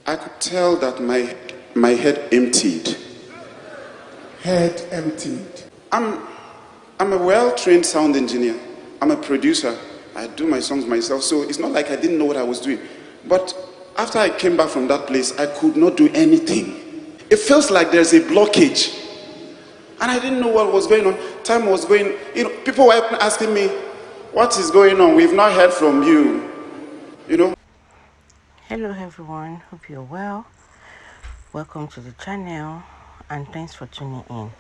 I could tell that my head emptied. Head emptied. I'm a well-trained sound engineer. I'm a producer. I do my songs myself, so it's not like I didn't know what I was doing. But after I came back from that place, I could not do anything. It feels like there's a blockage. And I didn't know what was going on. Time was going, people were asking me, what is going on? We've not heard from you, Hello everyone, hope you're well. Welcome to the channel and thanks for tuning in.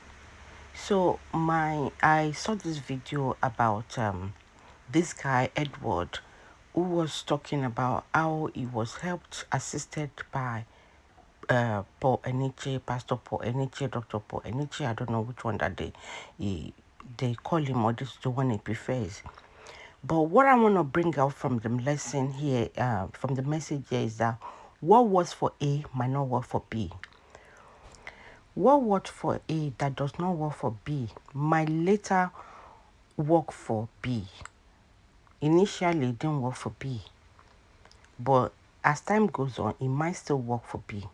So I saw this video about this guy Edward, who was talking about how he was assisted by Paul Enenche, Pastor Paul Enenche, Dr. Paul Enenche. I don't know which one that they call him, or this is the one he prefers. But what I want to bring out from the lesson here, from the message here, is that what works for A might not work for B. What worked for A that does not work for B might later work for B. Initially, it didn't work for B. But as time goes on, it might still work for B.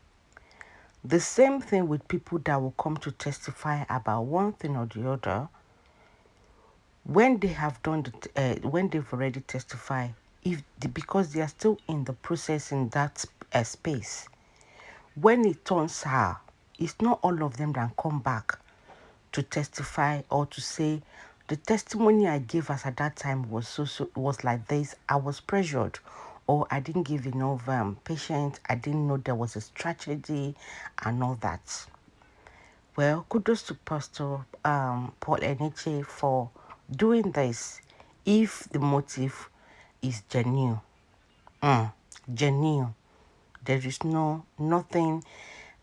The same thing with people that will come to testify about one thing or the other. When they have done when they've already testified, because they are still in the process in that space, when it turns out, it's not all of them that come back to testify or to say the testimony I gave us at that time was was like this. I was pressured, or I didn't give enough patience. I didn't know there was a strategy and all that. Well, kudos to Pastor Paul Enenche for doing this if the motive is genuine. Genuine. There is nothing,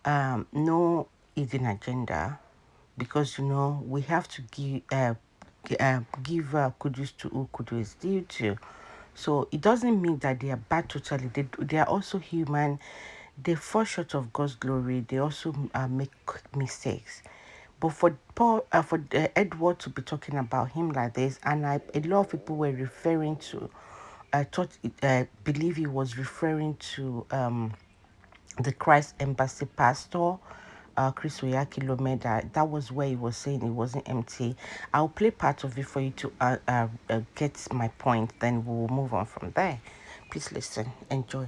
no hidden agenda, because we have to give kudos to who kudos is due to. So it doesn't mean that they are bad totally. They are also human. They fall short of God's glory. They also make mistakes. But for Edward to be talking about him like this, and a lot of people were referring to, believe he was referring to the Christ Embassy pastor, Chris Oyakilome. That was where he was saying it wasn't empty. I'll play part of it for you to get my point. Then we'll move on from there. Please listen. Enjoy.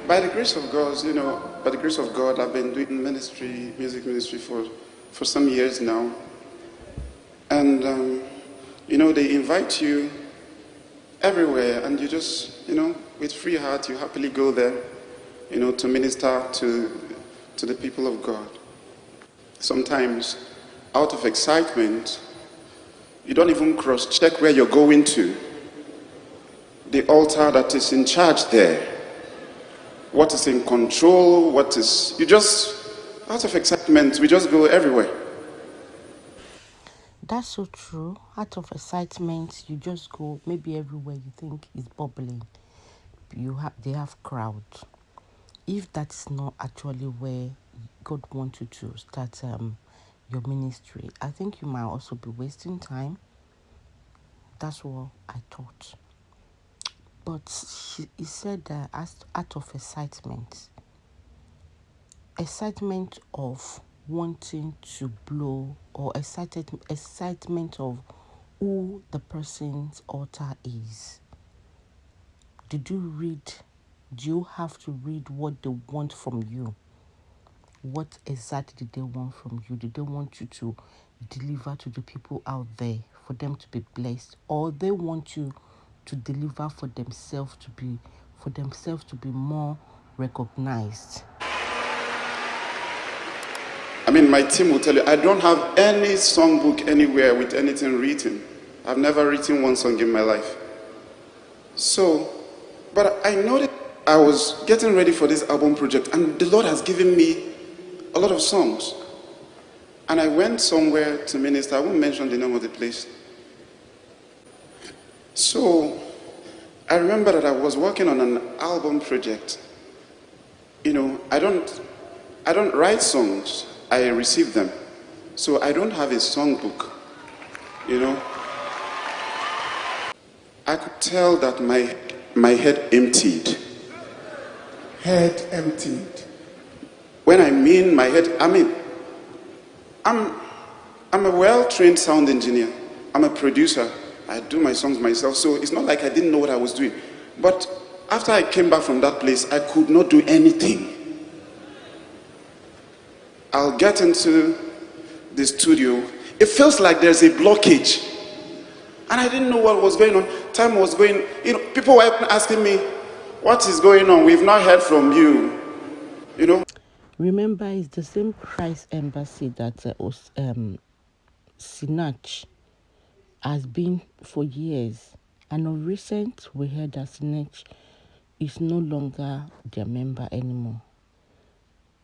By the grace of God, I've been doing music ministry for some years now. And, they invite you everywhere, and you just, with free heart, you happily go there, to minister to the people of God. Sometimes, out of excitement, you don't even cross-check where you're going to. The altar that is in charge there. What is in control, out of excitement, we just go everywhere. That's so true. Out of excitement, you just go maybe everywhere you think is bubbling. They have crowd. If that's not actually where God wants you to start your ministry, I think you might also be wasting time. That's what I thought. But he said that out of excitement of wanting to blow, or excitement of who the person's altar is. Do you have to read what they want from you? What exactly did they want from you? Did they want you to deliver to the people out there for them to be blessed, or they want you to deliver for themselves to be more recognized? My team will tell you, I don't have any songbook anywhere with anything written. I've never written one song in my life. But I know that I was getting ready for this album project, and the Lord has given me a lot of songs. And I went somewhere to minister. I won't mention the name of the place. So I remember that I was working on an album project. I don't write songs. I receive them. So I don't have a songbook. I could tell that my head emptied. Head emptied. When I mean my head, I'm a well-trained sound engineer. I'm a producer. I do my songs myself, so it's not like I didn't know what I was doing. But after I came back from that place, I could not do anything. I'll get into the studio. It feels like there's a blockage. And I didn't know what was going on. Time was going, people were asking me, what is going on? We've not heard from you. Remember, it's the same Christ embassy that Sinach has been for years. And of recent, we heard that Sinach is no longer their member anymore.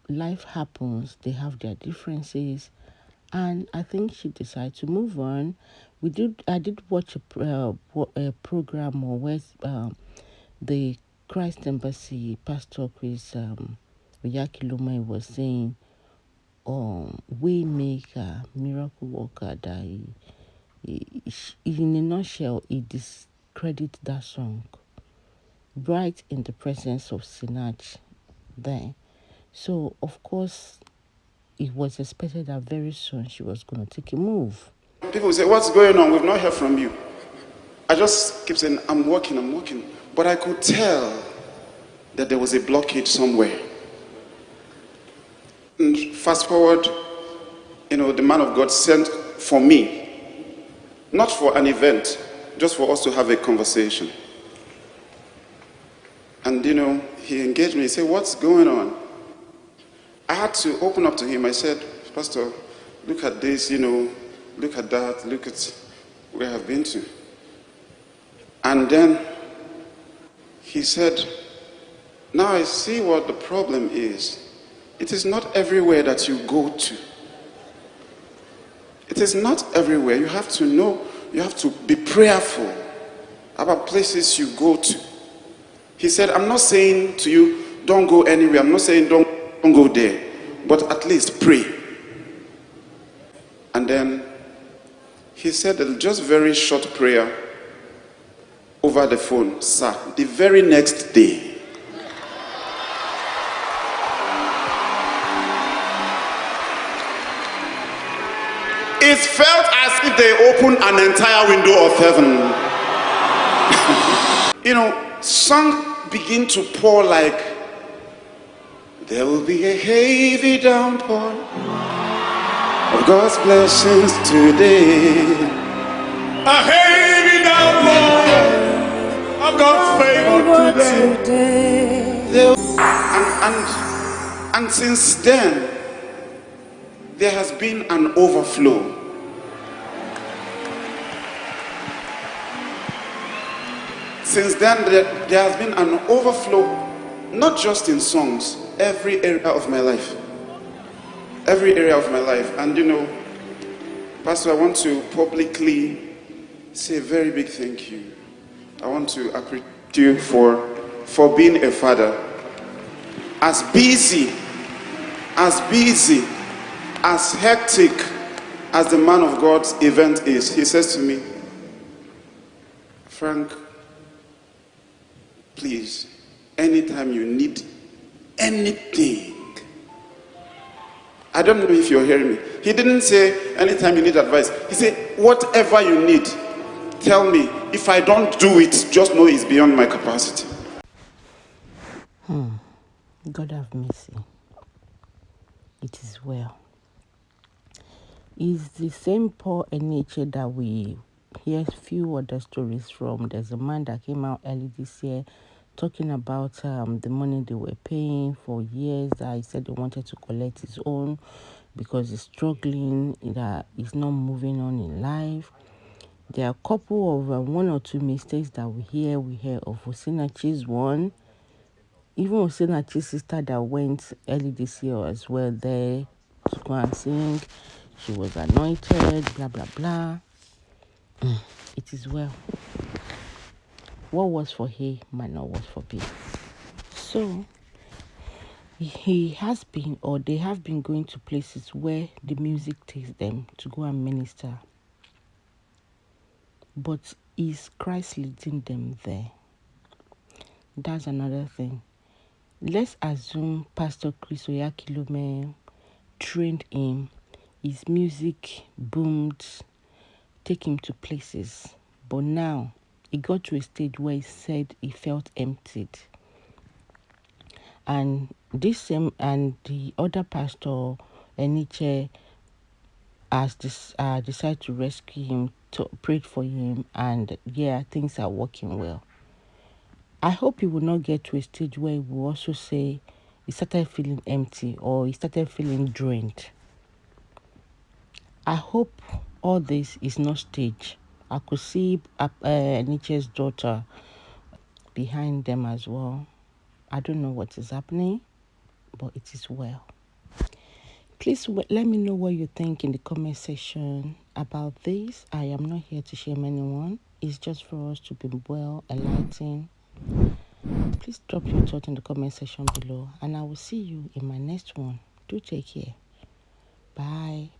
Life happens, they have their differences, and I think she decided to move on. I did watch a program where the Christ Embassy Pastor Chris Oyakilome was saying, Waymaker, miracle worker, that in a nutshell, he discredit that song right in the presence of Sinach there. So, of course, it was expected that very soon she was going to take a move. People say, what's going on? We've not heard from you. I just keep saying, I'm working. But I could tell that there was a blockage somewhere. And fast forward, the man of God sent for me, not for an event, just for us to have a conversation. And, he engaged me. He said, what's going on? I had to open up to him. I said, Pastor, look at this, look at that, look at where I've been to. And then he said, now I see what the problem is. It is not everywhere that you go to. It is not everywhere. You have to know, you have to be prayerful about places you go to. He said, I'm not saying to you, don't go anywhere. I'm not saying don't go there. But at least pray. And then he said a just very short prayer over the phone, sir. The very next day, it felt as if they opened an entire window of heaven. Song begin to pour like, there will be a heavy downpour of God's blessings today. A heavy downpour of God's favor today. And since then, there has been an overflow. Since then, there has been an overflow, not just in songs, every area of my life. Every area of my life. And Pastor, I want to publicly say a very big thank you. I want to appreciate you for being a father. As busy, as hectic as the man of God's event is, he says to me, Frank, please, anytime you need anything. I don't know if you're hearing me. He didn't say anytime you need advice. He said, whatever you need, tell me. If I don't do it, just know it's beyond my capacity. God have mercy. It is well. It's the same Paul Enenche that we hear few other stories from. There's a man that came out early this year talking about the money they were paying for years. That he said they wanted to collect his own because he's struggling, that he's not moving on in life. There are a couple of one or two mistakes that we hear of Osinachi's one. Even Osinachi's sister that went early this year as well there to go and sing. She was anointed, blah, blah, blah. It is well. What was for A might not was for B. So, he has been, or they have been going to places where the music takes them to go and minister. But is Christ leading them there? That's another thing. Let's assume Pastor Chris Oyakilome trained him, his music boomed, take him to places. But now, he got to a stage where he said he felt emptied. And this same and the other pastor, Enenche, has decided to rescue him, prayed for him, and things are working well. I hope he will not get to a stage where he will also say he started feeling empty or he started feeling drained. I hope all this is not staged. I could see Enenche's daughter behind them as well. I don't know what is happening, but it is well. Please let me know what you think in the comment section about this. I am not here to shame anyone. It's just for us to be well, enlightened. Please drop your thought in the comment section below, and I will see you in my next one. Do take care. Bye.